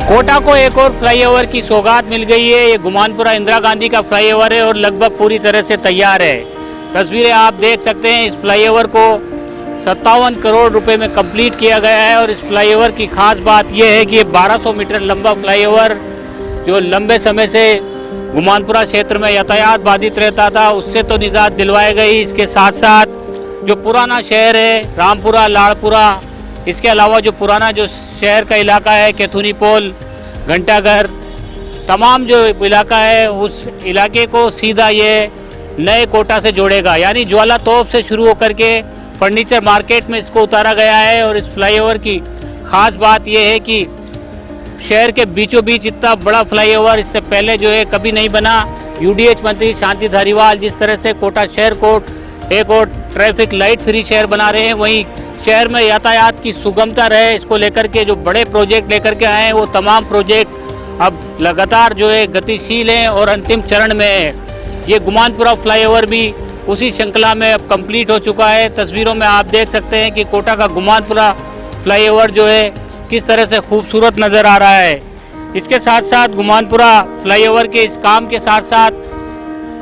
कोटा को एक और फ्लाईओवर की सौगात मिल गई है। ये गुमानपुरा इंदिरा गांधी का फ्लाईओवर है और लगभग पूरी तरह से तैयार है। तस्वीरें आप देख सकते हैं। इस फ्लाईओवर को 57 करोड़ रुपए में कंप्लीट किया गया है और इस फ्लाईओवर की खास बात यह है कि ये 1200 मीटर लंबा फ्लाईओवर जो लंबे समय से गुमानपुरा क्षेत्र में यातायात बाधित रहता था उससे तो निजात दिलवाई गई। इसके साथ साथ जो पुराना शहर है रामपुरा, लाड़पुरा, इसके अलावा जो पुराना जो शहर का इलाका है कैथुनी पोल, घंटाघर, तमाम जो इलाका है उस इलाके को सीधा ये नए कोटा से जोड़ेगा। यानी ज्वाला तोप से शुरू होकर के फर्नीचर मार्केट में इसको उतारा गया है। और इस फ्लाईओवर की खास बात यह है कि शहर के बीचों बीच इतना बड़ा फ्लाईओवर इससे पहले जो है कभी नहीं बना। यूडीएच मंत्री शांति धारीवाल जिस तरह से कोटा शहर को एक और ट्रैफिक लाइट फ्री शहर बना रहे हैं, वहीं शहर में यातायात की सुगमता रहे इसको लेकर के जो बड़े प्रोजेक्ट लेकर के आए हैं वो तमाम प्रोजेक्ट अब लगातार जो है गतिशील हैं और अंतिम चरण में है। ये गुमानपुरा फ्लाईओवर भी उसी श्रृंखला में अब कंप्लीट हो चुका है। तस्वीरों में आप देख सकते हैं कि कोटा का गुमानपुरा फ्लाईओवर जो है किस तरह से खूबसूरत नज़र आ रहा है। इसके साथ साथ गुमानपुरा फ्लाईओवर के इस काम के साथ साथ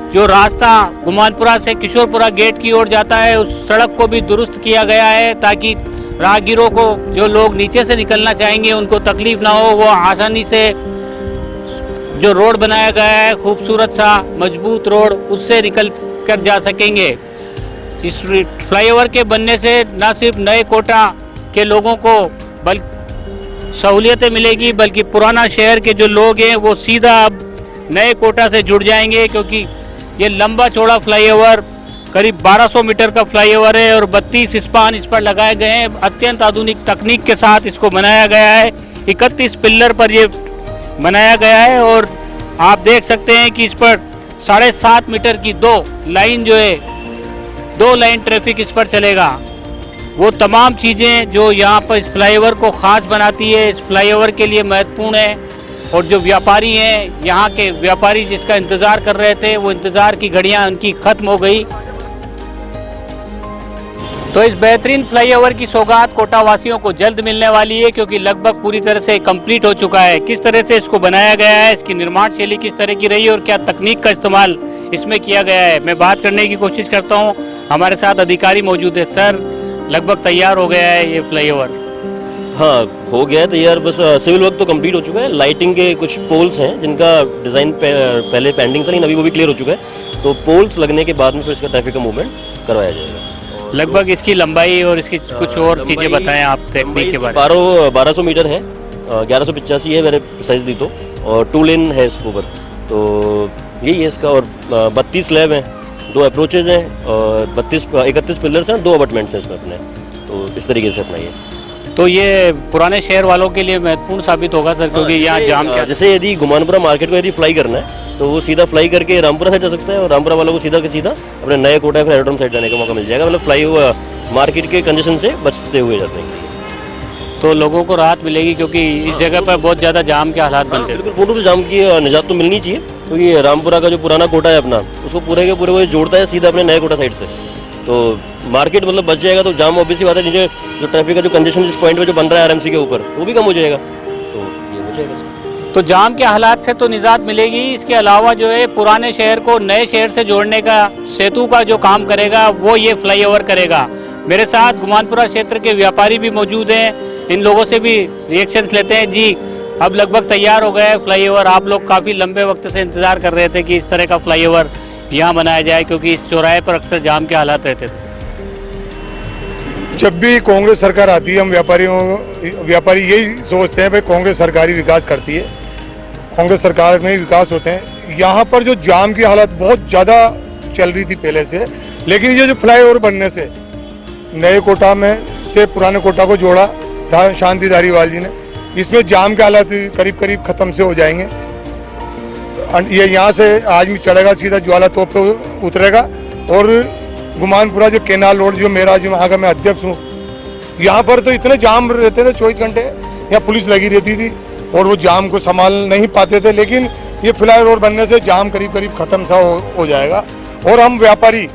जो रास्ता गुमानपुरा से किशोरपुरा गेट की ओर जाता है उस सड़क को भी दुरुस्त किया गया है ताकि राहगीरों को जो लोग नीचे से निकलना चाहेंगे उनको तकलीफ ना हो, वो आसानी से जो रोड बनाया गया है खूबसूरत सा मजबूत रोड उससे निकल कर जा सकेंगे। इस फ्लाईओवर के बनने से न सिर्फ नए कोटा के लोगों को बल्कि सहूलियतें मिलेगी बल्कि पुराना शहर के जो लोग हैं वो सीधा अब नए कोटा से जुड़ जाएंगे, क्योंकि ये लंबा चौड़ा फ्लाईओवर करीब 1200 मीटर का फ्लाईओवर है और 32 स्पान इस पर लगाए गए हैं। अत्यंत आधुनिक तकनीक के साथ इसको बनाया गया है। 31 पिल्लर पर ये बनाया गया है और आप देख सकते हैं कि इस पर 7.5 मीटर की 2 लाइन जो है 2 लाइन ट्रैफिक इस पर चलेगा। वो तमाम चीज़ें जो यहाँ पर इस फ्लाईओवर को ख़ास बनाती है इस फ्लाईओवर के लिए महत्वपूर्ण है। और जो व्यापारी हैं यहाँ के व्यापारी जिसका इंतज़ार कर रहे थे वो इंतज़ार की घड़ियाँ उनकी ख़त्म हो गई। तो इस बेहतरीन फ्लाईओवर की सौगात कोटा वासियों को जल्द मिलने वाली है, क्योंकि लगभग पूरी तरह से कंप्लीट हो चुका है। किस तरह से इसको बनाया गया है, इसकी निर्माण शैली किस तरह की रही है और क्या तकनीक का इस्तेमाल इसमें किया गया है, मैं बात करने की कोशिश करता हूँ। हमारे साथ अधिकारी मौजूद है। सर, लगभग तैयार हो गया है ये फ्लाईओवर? हाँ, हो गया है तैयार। बस सिविल वर्क तो कंप्लीट हो चुका है। लाइटिंग के कुछ पोल्स हैं जिनका डिज़ाइन पहले पेंडिंग था, लेकिन अभी वो भी क्लियर हो चुका है। तो पोल्स लगने के बाद में फिर इसका ट्रैफिक का मूवमेंट करवाया जाएगा। लगभग इसकी लंबाई और इसकी कुछ और चीज़ें बताएं आप टेक्निक के बारे में। 1200 मीटर है, 1185 है मेरे प्रिसाइजली तो, और 2 लेन है इसके ऊपर। तो यही है इसका। और 32 स्लैब हैं, 2 अप्रोचेज हैं और 31 पिलर्स हैं, 2 अबटमेंट्स हैं इसमें अपने। तो इस तरीके से अपना ये तो ये पुराने शहर वालों के लिए महत्वपूर्ण साबित होगा सर, क्योंकि यहाँ जाम क्या जैसे यदि गुमानपुरा मार्केट को यदि फ्लाई करना है तो वो सीधा फ्लाई करके रामपुरा साइड जा सकता है और रामपुरा वालों को सीधा के सीधा अपने नए कोटा फिर एरोड्रोम साइड जाने का मौका मिल जाएगा। मतलब फ्लाई हुआ मार्केट के कंजेशन से बचते हुए जाते हैं। तो लोगों को राहत मिलेगी, क्योंकि इस जगह पर बहुत ज़्यादा जाम के हालात बनते हैं। पूर्ण रूप से जाम की निजात तो मिलनी चाहिए, क्योंकि रामपुरा का जो पुराना कोटा है अपना उसको पूरे के पूरे वो जोड़ता है सीधा अपने नए कोटा साइड से। तो मार्केट मतलब बच जाएगा तो जाम ऑब्वियस ही बात है। नीचे जो ट्रैफिक का जो कंजेशन जिस पॉइंट पे जो बन रहा है आरएमसी के ऊपर वो भी कम हो जाएगा। तो ये हो जाएगा। तो जाम के हालात से तो निजात मिलेगी। इसके अलावा जो है पुराने शहर को नए शहर से जोड़ने का सेतु का जो काम करेगा वो ये फ्लाईओवर करेगा। मेरे साथ गुमानपुरा क्षेत्र के व्यापारी भी मौजूद हैं, इन लोगों से भी रिएक्शंस लेते हैं। जी, अब लगभग तैयार हो गया है फ्लाईओवर। आप लोग काफ़ी लंबे वक्त से इंतज़ार कर रहे थे कि इस तरह का फ्लाईओवर यहाँ बनाया जाए, क्योंकि इस चौराहे पर अक्सर जाम के हालात रहते थे। जब भी कांग्रेस सरकार आती है हम व्यापारी यही सोचते हैं भाई कांग्रेस सरकारी विकास करती है, कांग्रेस सरकार में विकास होते हैं। यहाँ पर जो जाम की हालत बहुत ज़्यादा चल रही थी पहले से, लेकिन ये जो फ्लाईओवर बनने से नए कोटा में से पुराने कोटा को जोड़ा शांति धारीवाल जी ने, इसमें जाम के हालात करीब करीब ख़त्म से हो जाएंगे। ये यहाँ से आदमी चढ़ेगा सीधा ज्वाला तोप पे उतरेगा और गुमानपुरा जो केनाल रोड जो मेरा जो वहाँ का मैं अध्यक्ष हूँ, यहाँ पर तो इतने जाम रहते थे 24 घंटे, यहाँ पुलिस लगी रहती थी और वो जाम को संभाल नहीं पाते थे। लेकिन ये फ्लाईओवर बनने से जाम करीब करीब ख़त्म सा हो जाएगा। और हम व्यापारी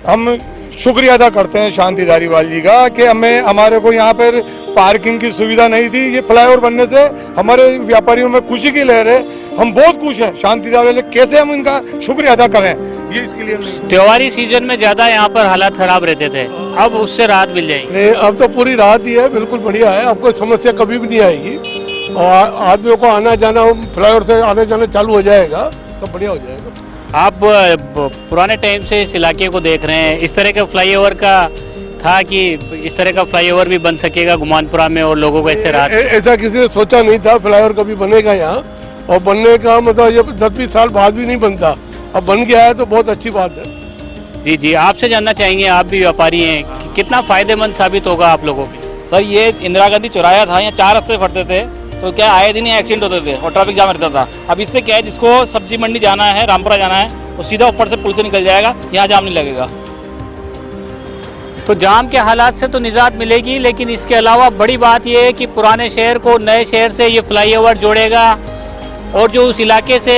हम शुक्रिया अदा करते हैं शांति धारीवाल जी का कि हमें हमारे को यहाँ पर पार्किंग की सुविधा नहीं थी। ये फ्लाईओवर बनने से हमारे व्यापारियों में खुशी की लहर है, हम बहुत खुश हैं। शांतिदार वाले कैसे हम इनका शुक्रिया अदा करें, ये इसके लिए नहीं। त्योहारी सीजन में ज्यादा यहाँ पर हालात खराब रहते थे, अब उससे राहत मिल जाएगी। नहीं, अब तो पूरी राहत ही है, बिल्कुल बढ़िया है। आपको समस्या कभी भी नहीं आएगी और आदमियों को आना जाना फ्लाईओवर से आने जाना चालू हो जाएगा, सब बढ़िया हो जाएगा। आप पुराने टाइम से इस इलाके को देख रहे हैं, इस तरह का फ्लाईओवर का था कि इस तरह का फ्लाईओवर भी बन सकेगा गुमानपुरा में और लोगों को इससे राहत? ऐसा किसी ने सोचा नहीं था फ्लाईओवर कभी बनेगा यहाँ, और बनने का मतलब ये 10-20 साल बाद भी नहीं बनता, अब बन गया है तो बहुत अच्छी बात है। जी जी, आपसे जानना चाहेंगे, आप भी व्यापारी हैं, कि कितना फायदेमंद साबित होगा आप लोगों के? सर ये इंदिरा गांधी चौराया था, यहाँ 4 रास्ते फटते थे, तो क्या आए दिन एक्सीडेंट होते थे और ट्रैफिक जाम रहता था। अब इससे क्या है, जिसको सब्जी मंडी जाना है, रामपुरा जाना है, वो सीधा ऊपर से पुल से निकल जाएगा, यहाँ जाम नहीं लगेगा। तो जाम के हालात से तो निजात मिलेगी, लेकिन इसके अलावा बड़ी बात यह है कि पुराने शहर को नए शहर से ये फ्लाईओवर जोड़ेगा, और जो उस इलाके से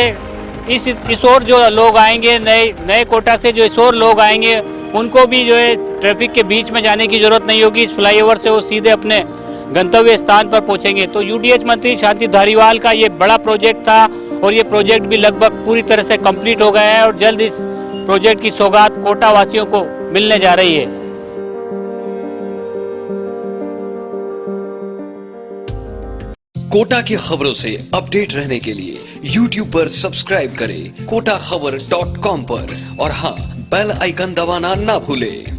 इस ओर जो लोग आएंगे, नए कोटा से जो इस ओर लोग आएंगे, उनको भी जो है ट्रैफिक के बीच में जाने की जरूरत नहीं होगी। इस फ्लाईओवर से वो सीधे अपने गंतव्य स्थान पर पहुंचेंगे। तो यूडीएच मंत्री शांति धारीवाल का ये बड़ा प्रोजेक्ट था, और ये प्रोजेक्ट भी लगभग पूरी तरह से कंप्लीट हो गया है, और जल्द इस प्रोजेक्ट की सौगात कोटा वासियों को मिलने जा रही है। कोटा की खबरों से अपडेट रहने के लिए YouTube पर सब्सक्राइब करें kotakhbar.com पर, और हाँ, बेल आइकन दबाना ना भूलें।